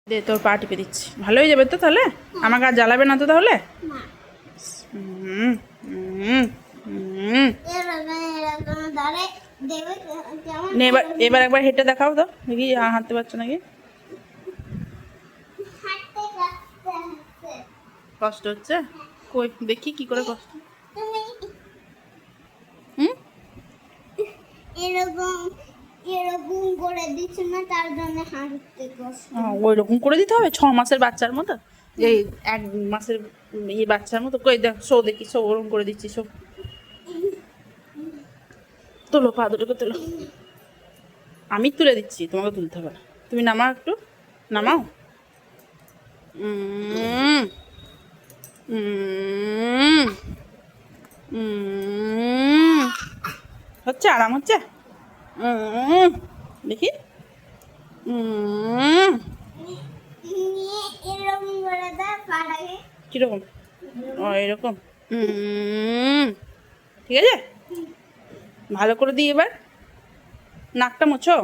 দে তোর পা টিপে দিচ্ছি, ভালো হয়ে যাবে তো তাহলে? আমাকে আর জ্বালাবে না তো তাহলে? হুম হুম হুম। নে এবার এবার একবার হেঁটে দেখাও তো দেখি হাঁটতে পারছো নাকি। কষ্ট হচ্ছে? কই দেখি কি করে কষ্ট। হুম, এরকম এরকম করে দিচ্ছে না, তার জন্য হাঁটতে কষ্ট। ওই রকম করে দিতে হবে 6 মাসের বাচ্চার মতো? এই 1 মাসের ইয়ে বাচ্চার মতো? কই দেখ, শো দেখি, শো ওরকম করে দিচ্ছি, শো। তোলো পা দুটোকে তোলো। আমি তুলে দিচ্ছি, তোমাকে তুলতে হবে না। তুমি নামাও একটু, নামাও। উম, উম, উম। হচ্ছে, আরাম হচ্ছে? উম, দেখি। উম, নিয়ে এরকম করে দেয় পাড়ায়। কিরকম? ও এরকম। উম, ঠিক আছে, ভালো করে দিই এবার। নাকটা মোছো।